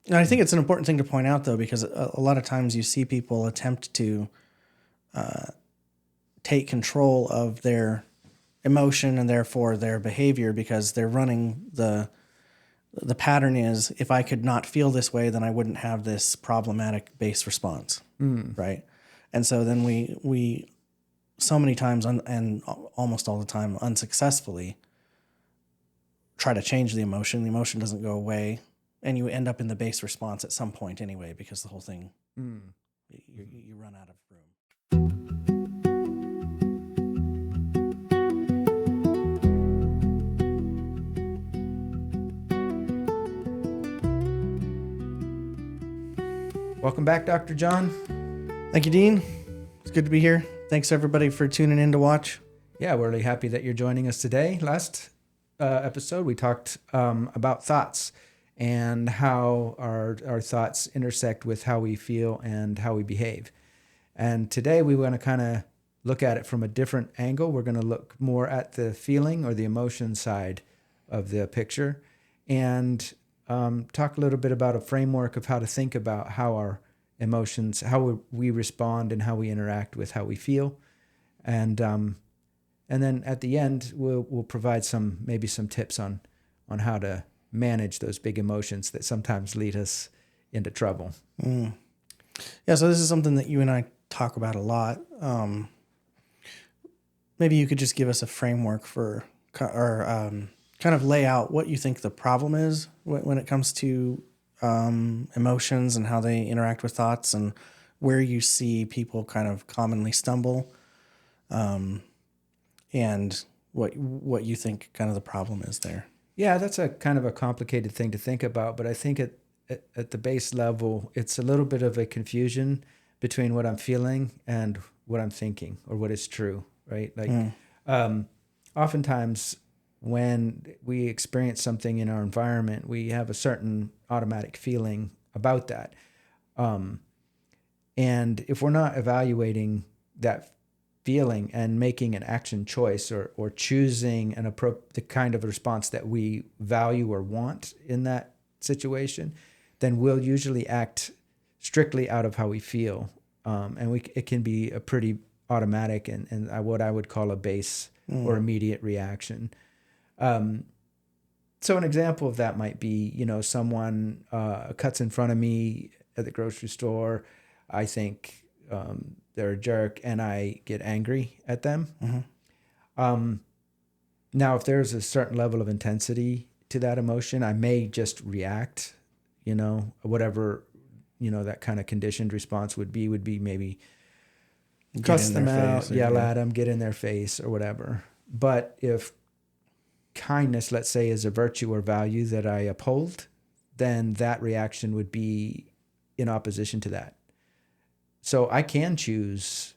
And I think it's an important thing to point out, though, because a lot of times you see people attempt to take control of their emotion and therefore their behavior because they're running the pattern is, if I could not feel this way, then I wouldn't have this problematic base response, right? And so then we so many times and almost all the time unsuccessfully try to change the emotion. The emotion doesn't go away, and you end up in the base response at some point anyway, because the whole thing, you run out of room. Welcome back, Dr. John. Thank you, Dean. It's good to be here. Thanks, everybody, for tuning in to watch. Yeah, we're really happy that you're joining us today. Last episode, we talked about thoughts and how our thoughts intersect with how we feel and how we behave. And today we want to kind of look at it from a different angle. We're going to look more at the feeling or the emotion side of the picture and talk a little bit about a framework of how to think about how our emotions, how we respond and how we interact with how we feel. And then at the end, we'll provide maybe some tips on how to manage those big emotions that sometimes lead us into trouble. Yeah, so this is something that you and I talk about a lot. Maybe you could just give us a framework for, or kind of lay out what you think the problem is when it comes to emotions and how they interact with thoughts, and where you see people kind of commonly stumble, and what you think kind of the problem is there. Yeah, that's a kind of a complicated thing to think about, but I think at the base level, it's a little bit of a confusion between what I'm feeling and what I'm thinking or what is true, right? Like oftentimes when we experience something in our environment, we have a certain automatic feeling about that. And if we're not evaluating that feeling and making an action choice or choosing the kind of response that we value or want in that situation, then we'll usually act strictly out of how we feel. And it can be a pretty automatic and what I would call a base or immediate reaction. So an example of that might be, someone cuts in front of me at the grocery store. I think they're a jerk, and I get angry at them. Now, if there's a certain level of intensity to that emotion, I may just react, whatever, that kind of conditioned response would be maybe cuss them out, yell at them, get in their face or whatever. But if kindness, let's say, is a virtue or value that I uphold, then that reaction would be in opposition to that. So I can choose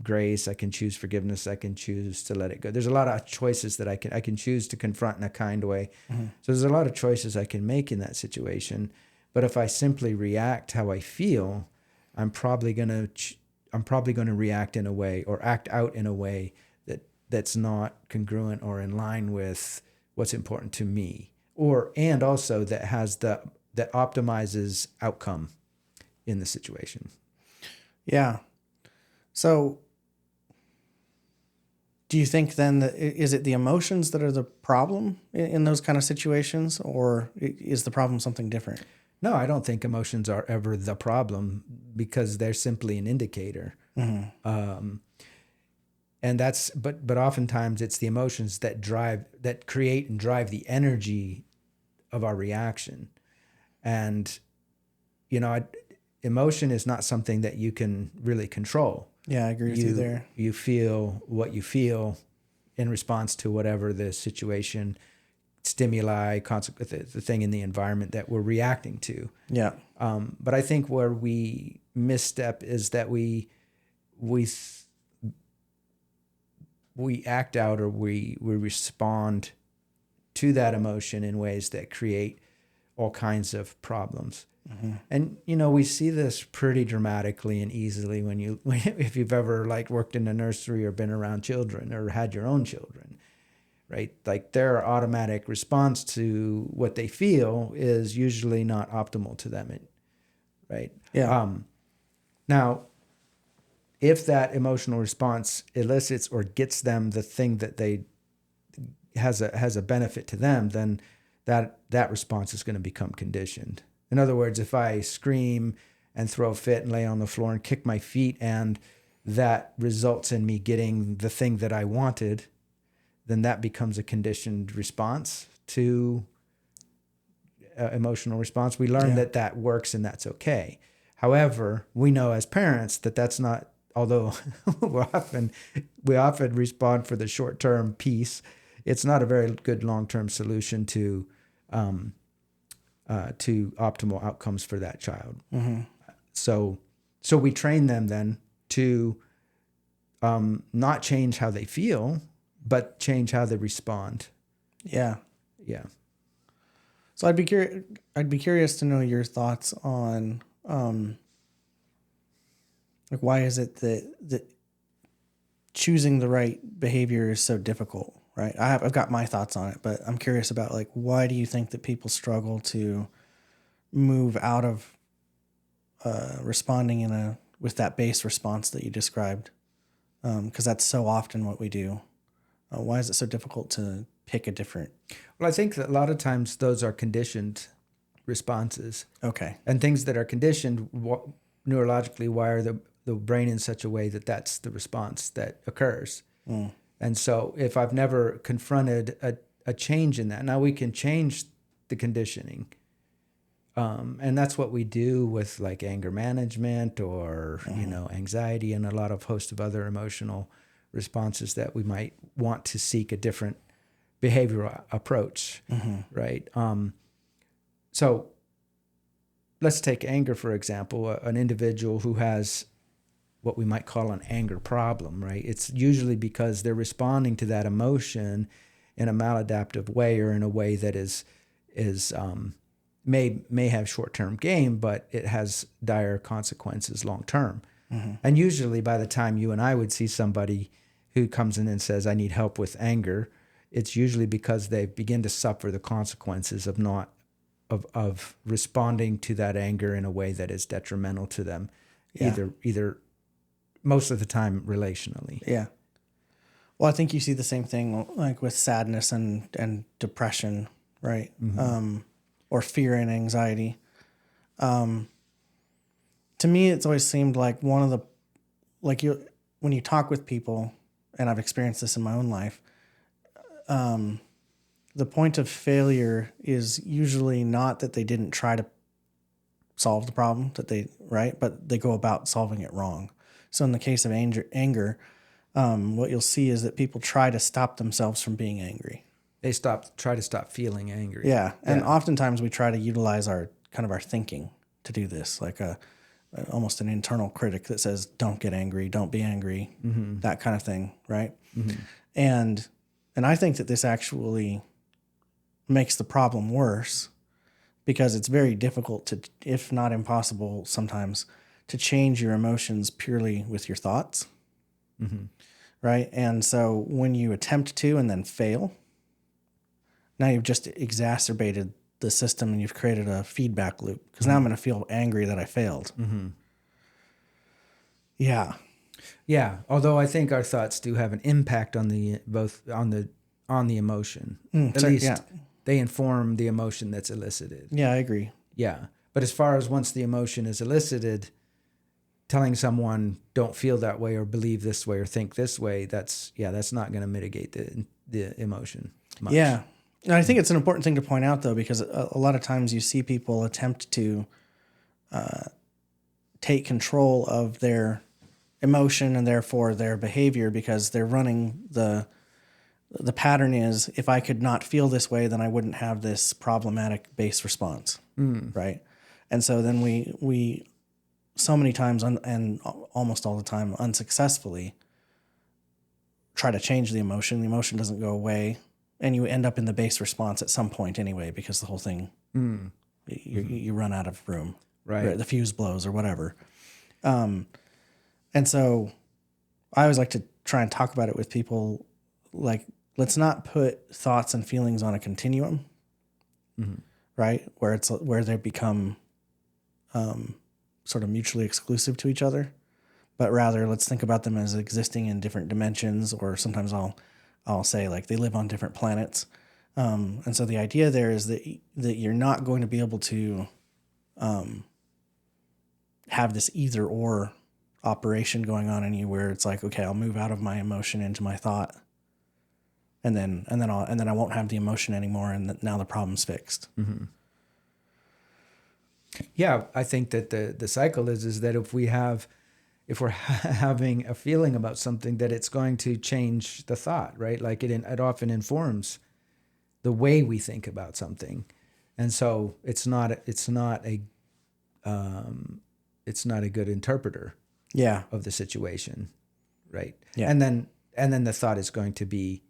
grace, I can choose forgiveness, I can choose to let it go. There's a lot of choices that I can choose to confront in a kind way. So there's a lot of choices I can make in that situation. But if I simply react how I feel, I'm probably going to react in a way or act out in a way that's not congruent or in line with what's important to me, and also that optimizes outcome in the situation. Yeah. So do you think then that is it the emotions that are the problem in those kind of situations, or is the problem something different? No, I don't think emotions are ever the problem, because they're simply an indicator. And but oftentimes it's the emotions that create and drive the energy of our reaction. And, emotion is not something that you can really control. Yeah, I agree with you there. You feel what you feel in response to whatever the situation, stimuli, the thing in the environment that we're reacting to. Yeah. But I think where we misstep is that we act out or we respond to that emotion in ways that create all kinds of problems. And, we see this pretty dramatically and easily if you've ever worked in a nursery or been around children or had your own children. right? Like their automatic response to what they feel is usually not optimal to them, right? Yeah. Now, if that emotional response elicits or gets them the thing that they has a benefit to them, then that response is going to become conditioned. In other words, if I scream and throw a fit and lay on the floor and kick my feet, and that results in me getting the thing that I wanted, then that becomes a conditioned response to emotional response. We learn Yeah. that works and that's okay. However, we know as parents that that's not. Although we often respond for the short term piece, it's not a very good long term solution to optimal outcomes for that child. Mm-hmm. So we train them then to not change how they feel, but change how they respond. Yeah. Yeah. So I'd be curious to know your thoughts on like why is it that choosing the right behavior is so difficult, right? I've got my thoughts on it, but I'm curious about like why do you think that people struggle to move out of responding with that base response that you described? Because that's so often what we do. Why is it so difficult to pick a different? Well, I think that a lot of times those are conditioned responses. Okay. And things that are conditioned neurologically wire the brain in such a way that that's the response that occurs. Mm. And so if I've never confronted a change in that, now we can change the conditioning. And that's what we do with like anger management or, anxiety and a lot of host of other emotional responses that we might want to seek a different behavioral approach, right? So let's take anger, for example, an individual who has what we might call an anger problem, right? It's usually because they're responding to that emotion in a maladaptive way or in a way that may have short-term gain, but it has dire consequences long-term. Mm-hmm. And usually by the time you and I would see somebody who comes in and says, I need help with anger, it's usually because they begin to suffer the consequences of responding to that anger in a way that is detrimental to them, either most of the time relationally. Yeah. Well, I think you see the same thing like with sadness and depression, right? Mm-hmm. Or fear and anxiety. To me, it's always seemed like when you talk with people, and I've experienced this in my own life, the point of failure is usually not that they didn't try to solve the problem but they go about solving it wrong. So in the case of anger, what you'll see is that people try to stop themselves from being angry. They try to stop feeling angry. Yeah. And oftentimes we try to utilize our thinking to do this, like almost an internal critic that says, don't get angry, don't be angry, that kind of thing, right? Mm-hmm. And I think that this actually makes the problem worse because it's very difficult to, if not impossible sometimes, to change your emotions purely with your thoughts, right? And so when you attempt to and then fail, now you've just exacerbated the system and you've created a feedback loop because now I'm going to feel angry that I failed. Mm-hmm. Yeah. Yeah. Although I think our thoughts do have an impact on the emotion. At least they inform the emotion that's elicited. Yeah, I agree. Yeah. But as far as once the emotion is elicited, telling someone don't feel that way or believe this way or think this way, that's not going to mitigate the emotion much. Yeah. And I think it's an important thing to point out, though, because a lot of times you see people attempt to take control of their emotion and therefore their behavior because they're running the pattern is, if I could not feel this way, then I wouldn't have this problematic base response, right? And so then we so many times and almost all the time unsuccessfully try to change the emotion. The emotion doesn't go away. And you end up in the base response at some point anyway, because the whole thing, you run out of room, right? The fuse blows or whatever. And so I always like to try and talk about it with people. Like let's not put thoughts and feelings on a continuum, right? Where they become sort of mutually exclusive to each other, but rather let's think about them as existing in different dimensions, or sometimes I'll say like they live on different planets. And so the idea there is that you're not going to be able to have this either or operation going on in you where it's like, okay, I'll move out of my emotion into my thought, and then I won't have the emotion anymore, and now the problem's fixed. Mm-hmm. Yeah, I think that the cycle is that if we're having a feeling about something, that it's going to change the thought, right? Like it often informs the way we think about something, and so it's not a good interpreter, Yeah, of the situation, right? Yeah. And then the thought is going to be,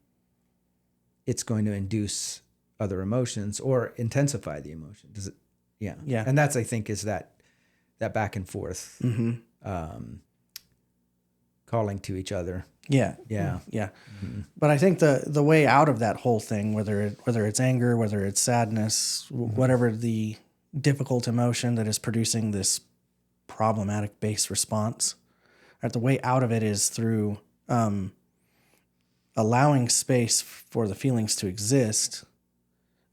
it's going to induce other emotions or intensify the emotion. Does it? Yeah. Yeah. And that's, I think, is that back and forth, calling to each other. Yeah. Yeah. Yeah. Mm-hmm. But I think the way out of that whole thing, whether it's anger, whether it's sadness, whatever the difficult emotion that is producing this problematic base response, right, the way out of it is through allowing space for the feelings to exist,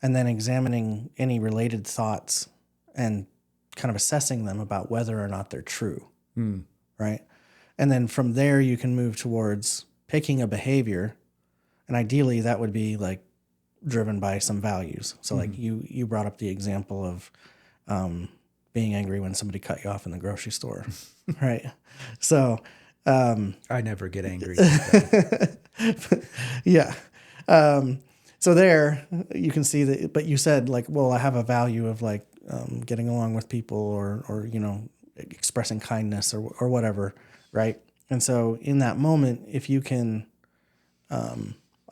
and then examining any related thoughts and kind of assessing them about whether or not they're true. Right? And then from there, you can move towards picking a behavior. And ideally, that would be like driven by some values. So like you brought up the example of being angry when somebody cut you off in the grocery store. Right? So I never get angry. yeah. So there you can see that, but you said like, well, I have a value of like getting along with people or expressing kindness or whatever, right? And so in that moment, if you can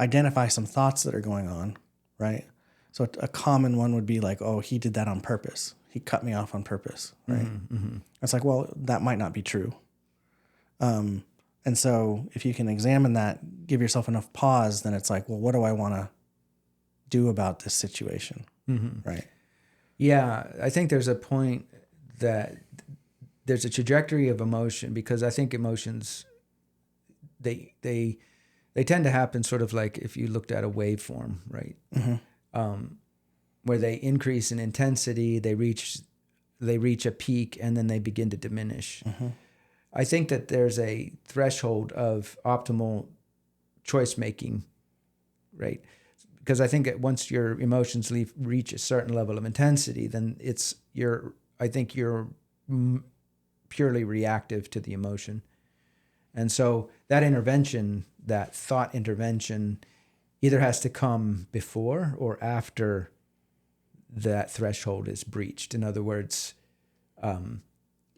identify some thoughts that are going on, right? So a common one would be like, oh, he did that on purpose. He cut me off on purpose, right? It's like, well, that might not be true. And so if you can examine that, give yourself enough pause, then it's like, well, what do I want to do about this situation? Right. Yeah. I think there's a point that there's a trajectory of emotion, because I think emotions, they tend to happen sort of like if you looked at a waveform, right? Where they increase in intensity, they reach a peak, and then they begin to diminish. I think that there's a threshold of optimal choice making, right? Because I think that once your emotions reach a certain level of intensity, then you're purely reactive to the emotion. And so that intervention, that thought intervention, either has to come before or after that threshold is breached. In other words,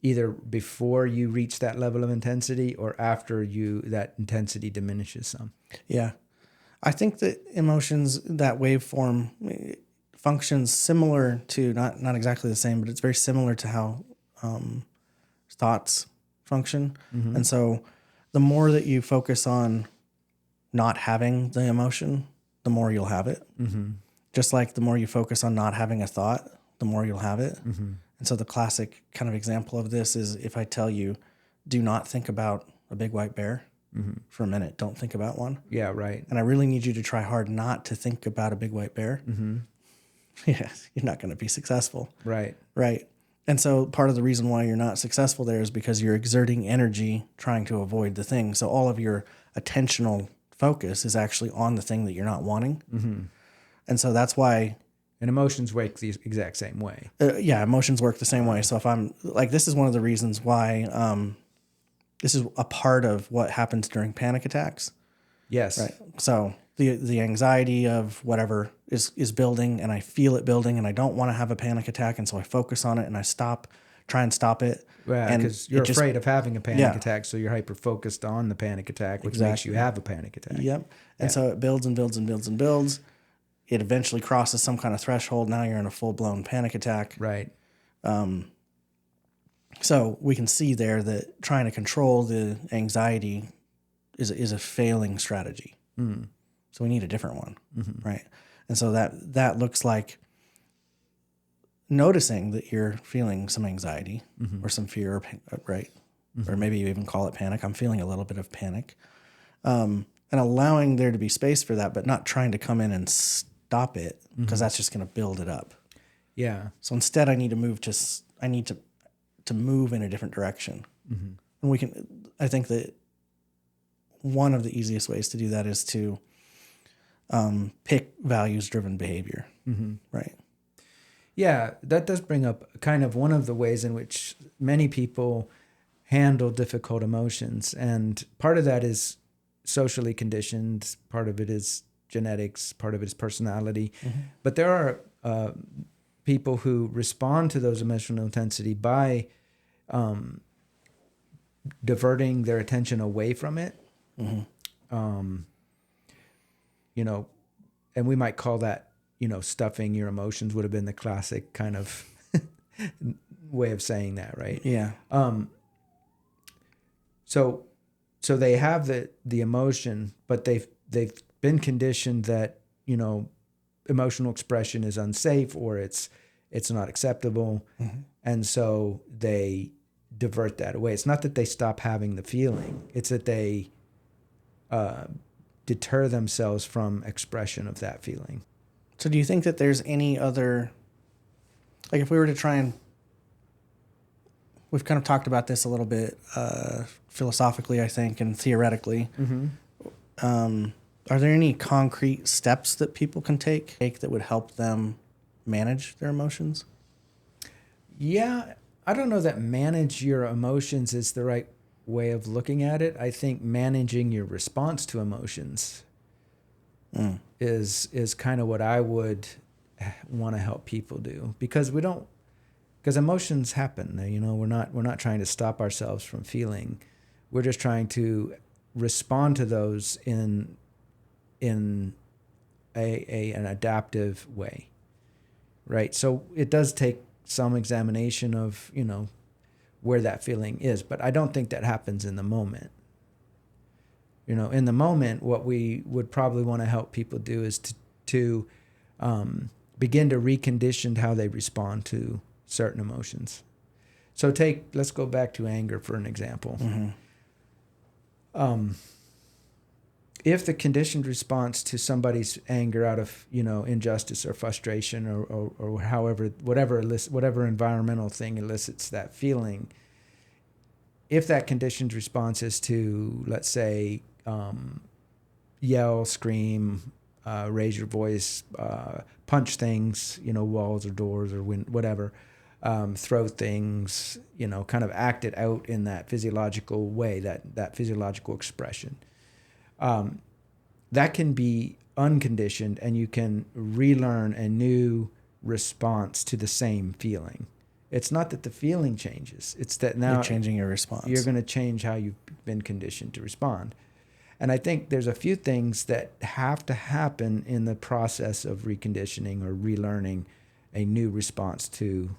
either before you reach that level of intensity or after that intensity diminishes some. Yeah. I think that emotions, that waveform functions similar to, not exactly the same, but it's very similar to how thoughts function. And so the more that you focus on not having the emotion, the more you'll have it. Just like the more you focus on not having a thought, the more you'll have it. And so the classic kind of example of this is if I tell you, do not think about a big white bear for a minute, don't think about one. Yeah, right. And I really need you to try hard not to think about a big white bear. Yeah, you're not going to be successful. Right. Right. And so part of the reason why you're not successful there is because you're exerting energy trying to avoid the thing. So all of your attentional focus is actually on the thing that you're not wanting. And so that's why... And emotions work the exact same way. Emotions work the same way. So if I'm... Like, this is one of the reasons why... this is a part of what happens during panic attacks. Yes. Right. So the anxiety of whatever is building, and I feel it building, and I don't want to have a panic attack, and so I focus on it and I try and stop it. Yeah, because you're afraid of having a panic attack, so you're hyper focused on the panic attack, which makes you have a panic attack. Yep. And so it builds and builds and builds and builds. It eventually crosses some kind of threshold. Now you're in a full blown panic attack. Right. So we can see there that trying to control the anxiety is a failing strategy. So we need a different one, right? And so that looks like noticing that you're feeling some anxiety or some fear, right? Or maybe you even call it panic. I'm feeling a little bit of panic. And allowing there to be space for that, but not trying to come in and stop it, because that's just going to build it up. Yeah. So instead I need to move to move in a different direction. And I think that one of the easiest ways to do that is to pick values-driven behavior, right? Yeah, that does bring up kind of one of the ways in which many people handle difficult emotions. And part of that is socially conditioned, part of it is genetics, part of it is personality. But there are people who respond to those emotional intensity by diverting their attention away from it. You know, and we might call that, you know, stuffing your emotions would have been the classic kind of way of saying that, right? Yeah. So they have the emotion, but they've been conditioned that, you know, emotional expression is unsafe or it's not acceptable, and so they divert that away. It's not that they stop having the feeling; it's that they deter themselves from expression of that feeling. So do you think that there's any other, like if we were to try and, we've kind of talked about this a little bit philosophically, I think, and theoretically. Are there any concrete steps that people can take that would help them manage their emotions? Yeah, I don't know that manage your emotions is the right way of looking at it. I think managing your response to emotions is kind of what I would want to help people do, because emotions happen. You know, we're not trying to stop ourselves from feeling. We're just trying to respond to those in an adaptive way, right? So it does take some examination of, you know, where that feeling is, but I don't think that happens in the moment. You know, in the moment, what we would probably want to help people do is to begin to recondition how they respond to certain emotions. So let's go back to anger for an example. If the conditioned response to somebody's anger out of, you know, injustice or frustration or whatever environmental thing elicits that feeling, if that conditioned response is to, let's say, yell, scream, raise your voice, punch things, you know, walls or doors or whatever, throw things, you know, kind of act it out in that physiological way, that physiological expression. That can be unconditioned, and you can relearn a new response to the same feeling. It's not that the feeling changes. It's that now you're changing your response. You're going to change how you've been conditioned to respond. And I think there's a few things that have to happen in the process of reconditioning or relearning a new response to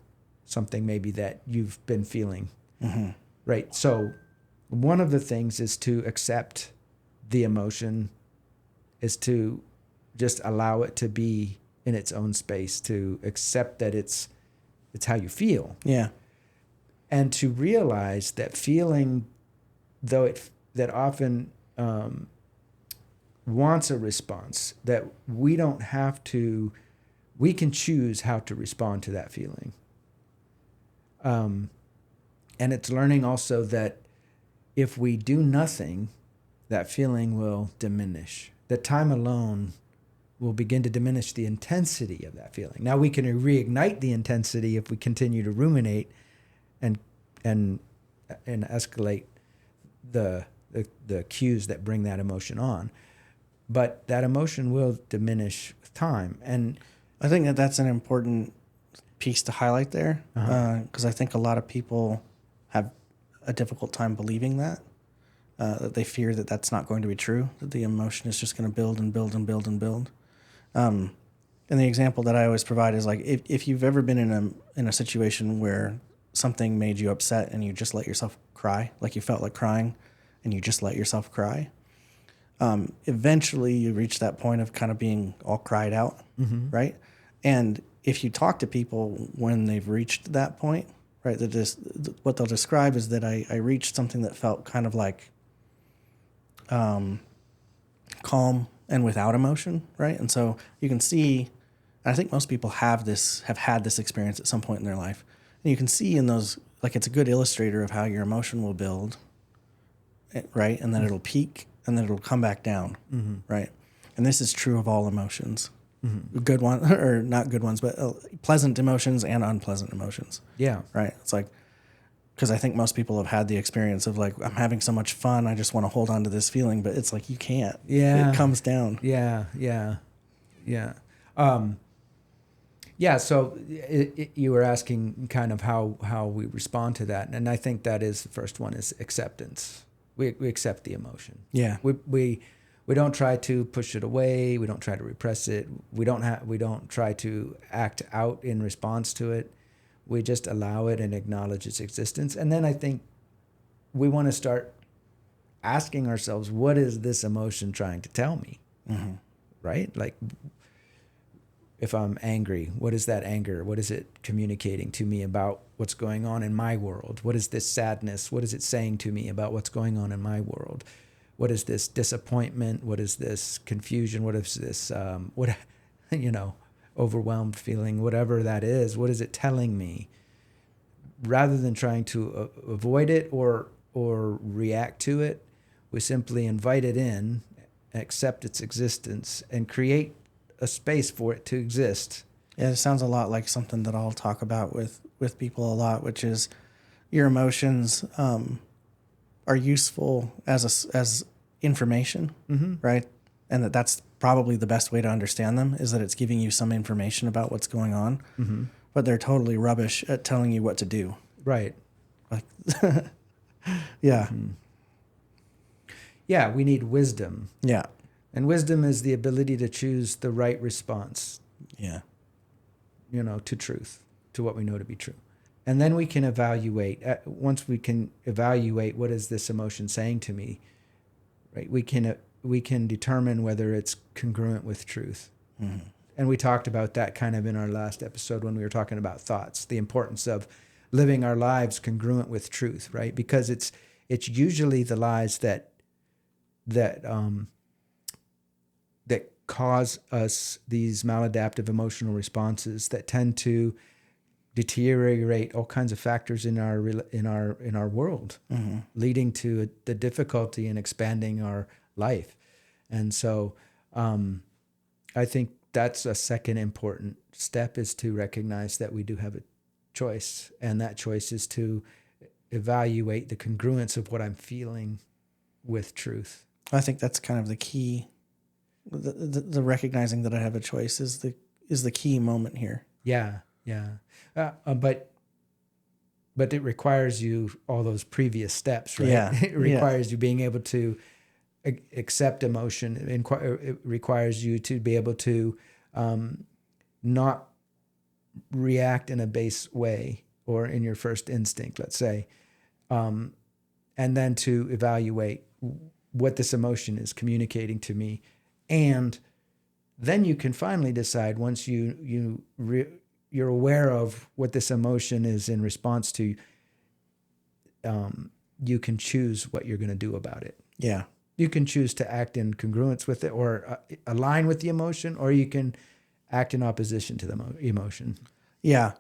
something maybe that you've been feeling. Right. So one of the things is to accept the emotion, is to just allow it to be in its own space, to accept that it's how you feel. Yeah. And to realize that feeling, that often wants a response, that we can choose how to respond to that feeling. And it's learning also that if we do nothing, that feeling will diminish. That time alone will begin to diminish the intensity of that feeling. Now we can reignite the intensity if we continue to ruminate and escalate the cues that bring that emotion on. But that emotion will diminish with time. And I think that that's an important piece to highlight there, because I think a lot of people have a difficult time believing that they fear that that's not going to be true, that the emotion is just going to build and build and build and build. And the example that I always provide is like, if you've ever been in a situation where something made you upset and you just let yourself cry, like you felt like crying and you just let yourself cry, eventually you reach that point of kind of being all cried out, right? And if you talk to people when they've reached that point, right, what they'll describe is that I reached something that felt kind of like calm and without emotion, right? And so you can see, I think most people have had this experience at some point in their life. And you can see in those, like it's a good illustrator of how your emotion will build, right? And then it'll peak and then it'll come back down, right? And this is true of all emotions. Good ones, or not good ones, but pleasant emotions and unpleasant emotions. Yeah. Right. It's like, because I think most people have had the experience of like, I'm having so much fun, I just want to hold on to this feeling, but it's like, you can't. Yeah. It comes down. Yeah. So you were asking kind of how we respond to that. And I think that is the first one is acceptance. We accept the emotion. Yeah. We don't try to push it away. We don't try to repress it. We don't try to act out in response to it. We just allow it and acknowledge its existence. And then I think we want to start asking ourselves, what is this emotion trying to tell me? Right? Like, if I'm angry, what is that anger? What is it communicating to me about what's going on in my world? What is this sadness? What is it saying to me about what's going on in my world? What is this disappointment? What is this confusion? What is this, overwhelmed feeling? Whatever that is, what is it telling me? Rather than trying to avoid it or react to it, we simply invite it in, accept its existence, and create a space for it to exist. Yeah, it sounds a lot like something that I'll talk about with people a lot, which is your emotions are useful as information, right? And that's probably the best way to understand them, is that it's giving you some information about what's going on, but they're totally rubbish at telling you what to do. Right. Like, yeah. Yeah, we need wisdom. Yeah. And wisdom is the ability to choose the right response. Yeah. To truth, to what we know to be true. And then we can evaluate. Once we can evaluate what is this emotion saying to me, right? We can determine whether it's congruent with truth. And we talked about that kind of in our last episode when we were talking about thoughts, the importance of living our lives congruent with truth, right? Because it's usually the lies that cause us these maladaptive emotional responses that tend to deteriorate all kinds of factors in our world, leading to the difficulty in expanding our life. And so I think that's a second important step, is to recognize that we do have a choice, and that choice is to evaluate the congruence of what I'm feeling with truth. I think that's kind of the key. The recognizing that I have a choice is the key moment here. Yeah. But it requires you all those previous steps, right? Yeah. It requires you being able to accept emotion. It requires you to be able to not react in a base way or in your first instinct, let's say, and then to evaluate what this emotion is communicating to me. And then you can finally decide, once you're aware of what this emotion is in response to, you can choose what you're going to do about it. Yeah. You can choose to act in congruence with it or align with the emotion, or you can act in opposition to the emotion. Yeah.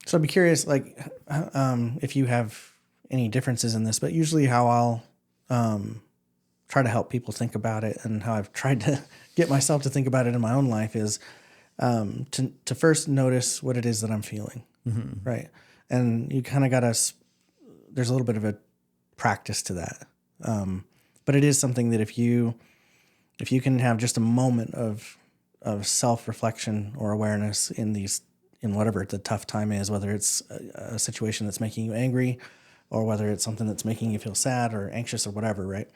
So I'd be curious, like, if you have any differences in this, but usually how I'll try to help people think about it, and how I've tried to get myself to think about it in my own life, is to first notice what it is that I'm feeling, right? And you kind of there's a little bit of a practice to that. But it is something that if you can have just a moment of self-reflection or awareness in whatever the tough time is, whether it's a situation that's making you angry, or whether it's something that's making you feel sad or anxious or whatever, right?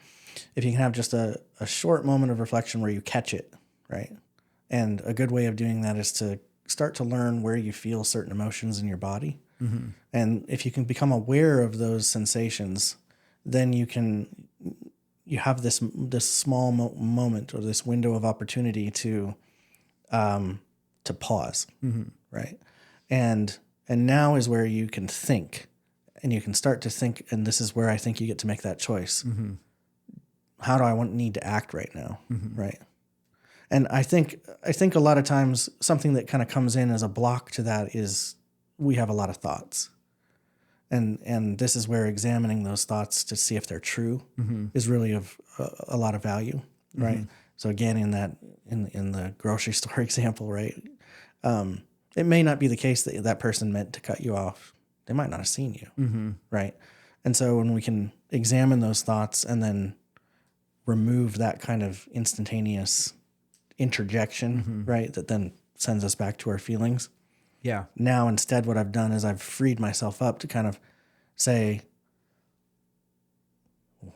If you can have just a short moment of reflection where you catch it, right? And a good way of doing that is to start to learn where you feel certain emotions in your body. And if you can become aware of those sensations, then you can you have this small moment or this window of opportunity to pause, right? And now is where you can think, and you can start to think, and this is where I think you get to make that choice. How do I need to act right now, right? And I think a lot of times something that kind of comes in as a block to that is we have a lot of thoughts. And this is where examining those thoughts to see if they're true is really of a lot of value, right? So again, in the grocery store example, right? It may not be the case that that person meant to cut you off. They might not have seen you, right? And so when we can examine those thoughts and then remove that kind of instantaneous interjection, right, that then sends us back to our feelings. Yeah. Now, instead, what I've done is I've freed myself up to kind of say,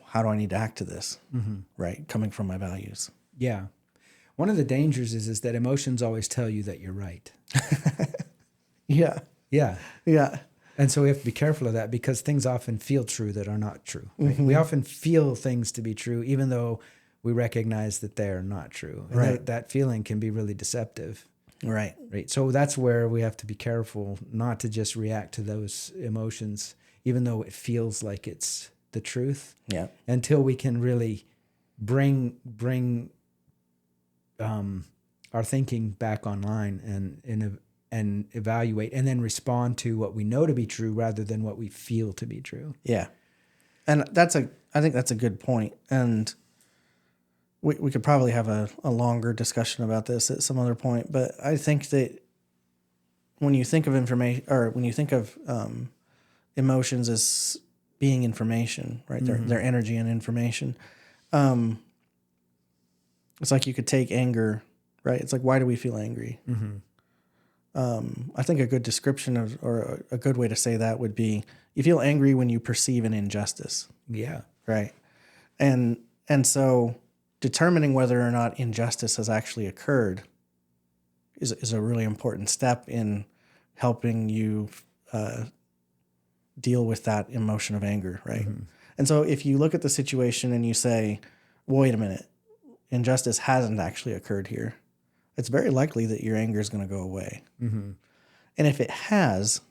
how do I need to act to this, right, coming from my values. Yeah. One of the dangers is that emotions always tell you that you're right. Yeah. Yeah. Yeah. And so we have to be careful of that because things often feel true that are not true. Right? We often feel things to be true, even though we recognize that they are not true. And Right. that feeling can be really deceptive. Right. Right. So that's where we have to be careful not to just react to those emotions, even though it feels like it's the truth. Yeah. Until we can really bring our thinking back online and evaluate and then respond to what we know to be true rather than what we feel to be true. Yeah. And I think that's a good point. And we could probably have a longer discussion about this at some other point, but I think that when you think of information, or when you think of emotions as being information, right? They're energy and information. It's like you could take anger, right? It's like, why do we feel angry? I think a good description or a good way to say that would be, you feel angry when you perceive an injustice. Yeah. Right. And so determining whether or not injustice has actually occurred is a really important step in helping you deal with that emotion of anger, right? And so if you look at the situation and you say, wait a minute, injustice hasn't actually occurred here, it's very likely that your anger is going to go away. And if it has,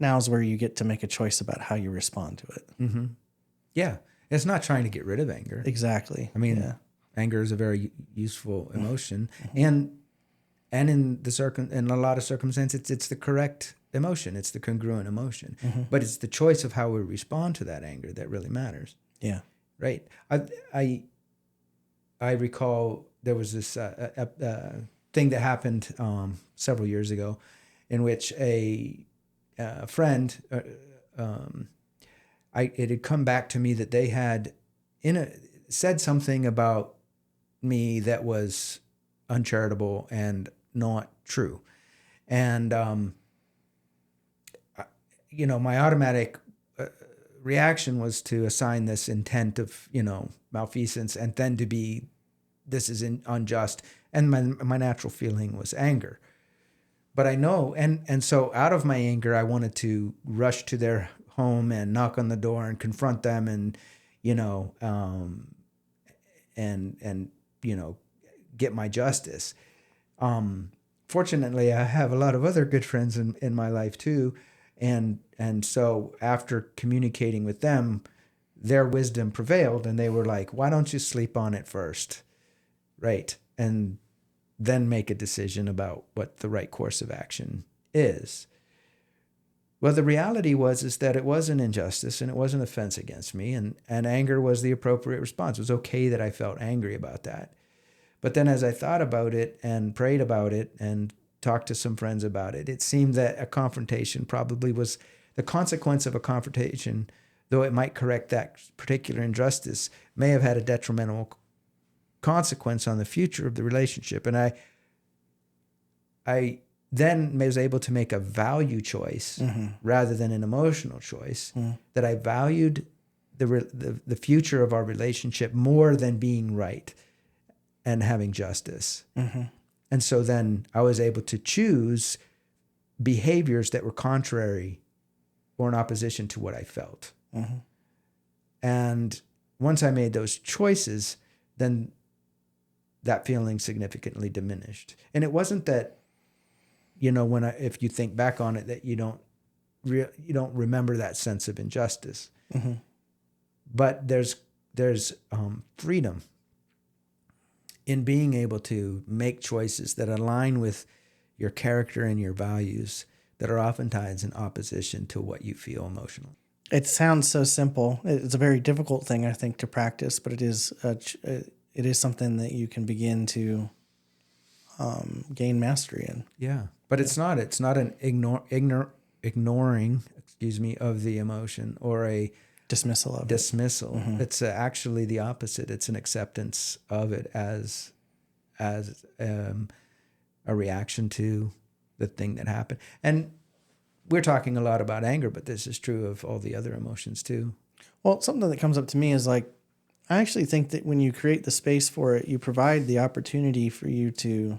now's where you get to make a choice about how you respond to it. Yeah. It's not trying to get rid of anger. Exactly. I mean, anger is a very useful emotion, and in a lot of circumstances, it's the correct emotion. It's the congruent emotion, but it's the choice of how we respond to that anger that really matters. Yeah. Right. I recall there was this thing that happened several years ago, in which a friend. It had come back to me that they had said something about me that was uncharitable and not true. And, my automatic reaction was to assign this intent of, malfeasance, and then to be, this is unjust. And my natural feeling was anger. But I know, and so out of my anger, I wanted to rush to their home and knock on the door and confront them and, get my justice. Fortunately, I have a lot of other good friends in my life too. And so after communicating with them, their wisdom prevailed, and they were like, why don't you sleep on it first? Right. And then make a decision about what the right course of action is. Well, the reality is that it was an injustice and it was an offense against me, and anger was the appropriate response. It was okay that I felt angry about that. But then as I thought about it and prayed about it and talked to some friends about it, it seemed that a confrontation probably was the consequence of a confrontation, though it might correct that particular injustice, may have had a detrimental consequence on the future of the relationship. And I then was able to make a value choice rather than an emotional choice, that I valued the future of our relationship more than being right and having justice. And so then I was able to choose behaviors that were contrary or in opposition to what I felt. And once I made those choices, then that feeling significantly diminished. And it wasn't that, if you think back on it, that you don't remember that sense of injustice. Mm-hmm. But there's freedom in being able to make choices that align with your character and your values that are oftentimes in opposition to what you feel emotionally. It sounds so simple. It's a very difficult thing, I think, to practice, but it is something that you can begin to gain mastery in. Yeah, but it's not an ignoring, of the emotion or a Dismissal of it. Mm-hmm. It's actually the opposite. It's an acceptance of it as a reaction to the thing that happened. And we're talking a lot about anger, but this is true of all the other emotions too. Well, something that comes up to me is like, I actually think that when you create the space for it, you provide the opportunity for you to,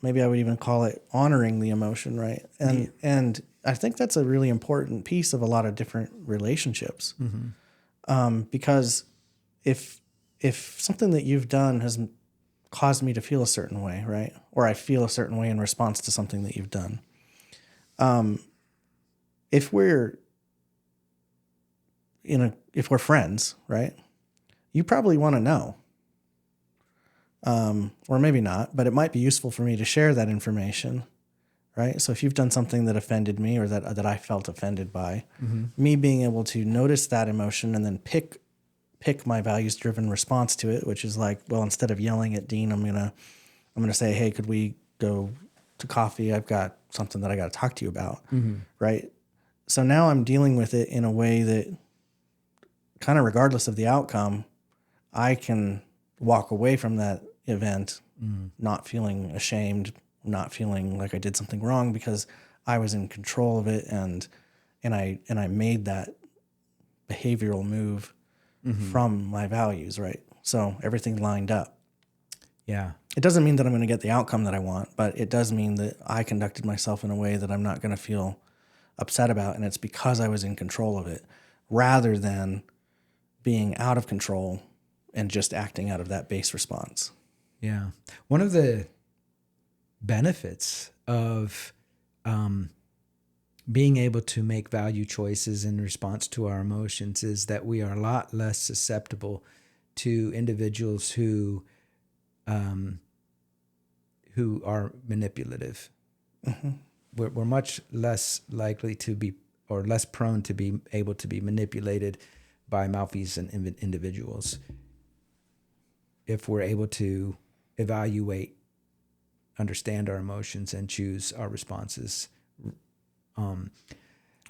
maybe I would even call it honoring the emotion, right? And I think that's a really important piece of a lot of different relationships. Mm-hmm. Because if something that you've done has caused me to feel a certain way, right? Or I feel a certain way in response to something that you've done. If we're friends, right? You probably want to know. Or maybe not, but it might be useful for me to share that information, right? So if you've done something that offended me or that I felt offended by, mm-hmm. me being able to notice that emotion and then pick my values-driven response to it, which is like, well, instead of yelling at Dean, I'm gonna say, hey, could we go to coffee? I've got something that I got to talk to you about, mm-hmm. right? So now I'm dealing with it in a way that, kind of regardless of the outcome, I can walk away from that event not feeling ashamed, not feeling like I did something wrong because I was in control of it and I made that behavioral move from my values, right? So everything lined up. Yeah. It doesn't mean that I'm going to get the outcome that I want, but it does mean that I conducted myself in a way that I'm not going to feel upset about, and it's because I was in control of it rather than being out of control and just acting out of that base response. Yeah. One of the benefits of being able to make value choices in response to our emotions is that we are a lot less susceptible to individuals who are manipulative. Mm-hmm. We're much less likely to be, or less prone to be able to be manipulated by malfeasant individuals if we're able to evaluate, understand our emotions, and choose our responses.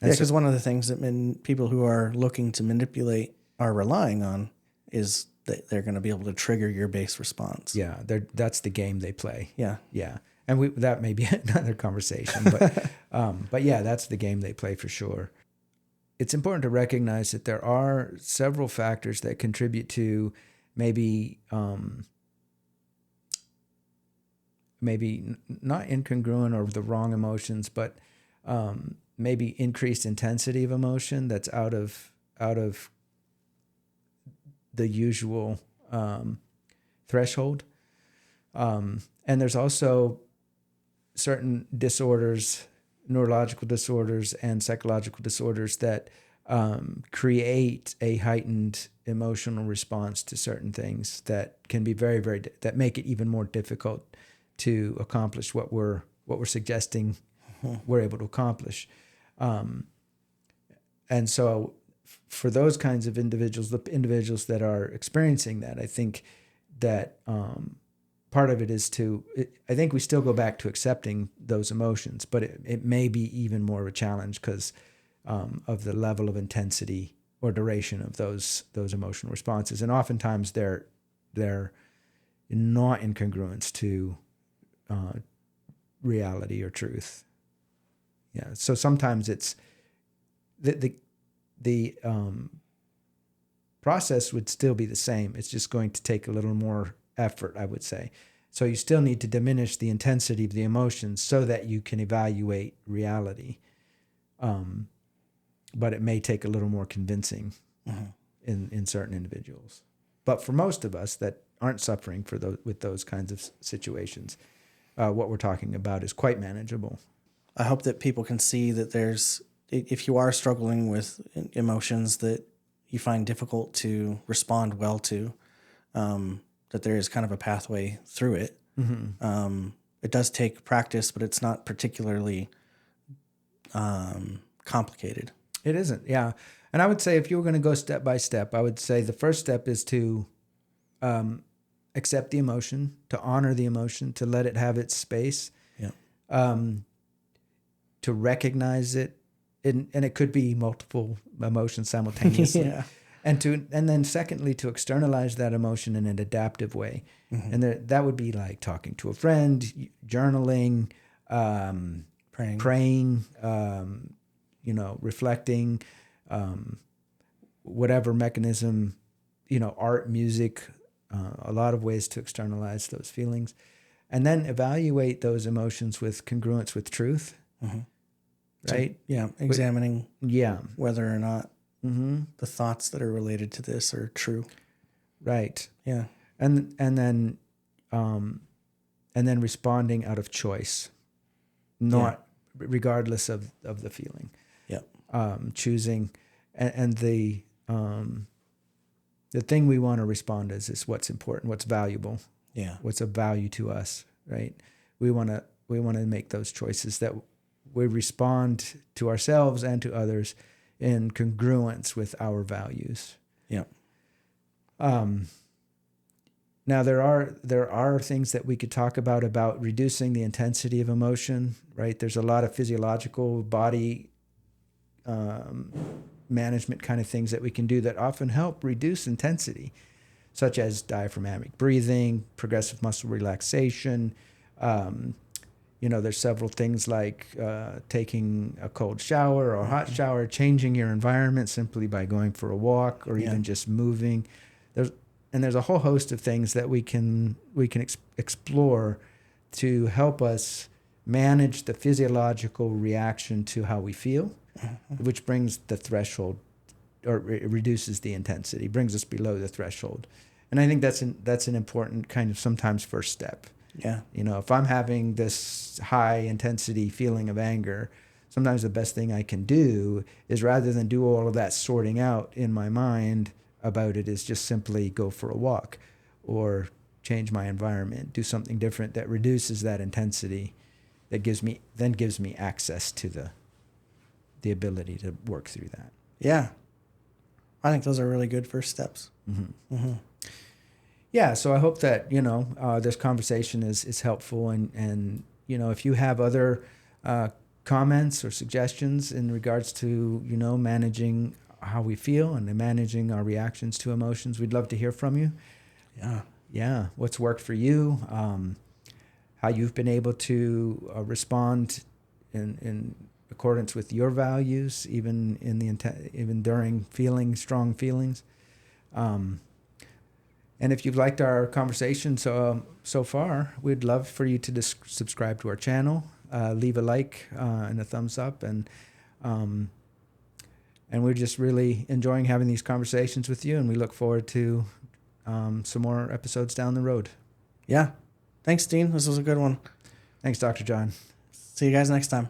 Because one of the things that people who are looking to manipulate are relying on is that they're going to be able to trigger your base response. Yeah, that's the game they play. Yeah. Yeah. And that may be another conversation, but yeah, that's the game they play for sure. It's important to recognize that there are several factors that contribute to maybe not incongruent or the wrong emotions, but maybe increased intensity of emotion that's out of the usual threshold. And there's also certain disorders, neurological disorders and psychological disorders that create a heightened emotional response to certain things that can be very, very, that make it even more difficult to accomplish what we're suggesting we're able to accomplish. And so for those kinds of individuals, the individuals that are experiencing that, I think that part of it is I think we still go back to accepting those emotions, but it may be even more of a challenge because of the level of intensity or duration of those emotional responses. And oftentimes they're not in congruence to reality or truth. Yeah. So sometimes it's the process would still be the same. It's just going to take a little more effort, I would say. So you still need to diminish the intensity of the emotions so that you can evaluate reality. But it may take a little more convincing in certain individuals. But for most of us that aren't suffering with those kinds of situations, what we're talking about is quite manageable. I hope that people can see that if you are struggling with emotions that you find difficult to respond well to, that there is kind of a pathway through it. Mm-hmm. It does take practice, but it's not particularly complicated. It isn't, yeah. And I would say if you were going to go step by step, I would say the first step is to accept the emotion, to honor the emotion, to let it have its space, to recognize it. And it could be multiple emotions simultaneously. Yeah. And then secondly, to externalize that emotion in an adaptive way. Mm-hmm. And that would be like talking to a friend, journaling, praying, reflecting, whatever mechanism, art, music, a lot of ways to externalize those feelings. And then evaluate those emotions with congruence with truth. Mm-hmm. Right? So, examining whether or not the thoughts that are related to this are true. Right. Yeah. And then responding out of choice, not regardless of the feeling. Yeah. Choosing, and the thing we want to respond is what's important, what's valuable. Yeah. What's of value to us, right? We want to make those choices that we respond to ourselves and to others in congruence with our values. Yeah. Now there are things that we could talk about reducing the intensity of emotion, right? There's a lot of physiological body management kind of things that we can do that often help reduce intensity, such as diaphragmatic breathing, progressive muscle relaxation. There's several things like taking a cold shower or a hot shower, changing your environment simply by going for a walk or even just moving. There's a whole host of things that we can explore to help us manage the physiological reaction to how we feel, which brings the threshold, or it reduces the intensity, brings us below the threshold. And I think that's an important kind of sometimes first step. Yeah. If I'm having this high intensity feeling of anger, sometimes the best thing I can do is, rather than do all of that sorting out in my mind about it, is just simply go for a walk or change my environment, do something different that reduces that intensity, that gives me access to the ability to work through that. Yeah. I think those are really good first steps. Mm-hmm. Mm-hmm. Yeah, so I hope that this conversation is helpful, and if you have other comments or suggestions in regards to managing how we feel and managing our reactions to emotions, we'd love to hear from you. Yeah, what's worked for you, how you've been able to respond in accordance with your values, even during feeling strong feelings. And if you've liked our conversation so far, we'd love for you to subscribe to our channel, leave a like and a thumbs up, and we're just really enjoying having these conversations with you, and we look forward to some more episodes down the road. Yeah. Thanks, Dean. This was a good one. Thanks, Dr. John. See you guys next time.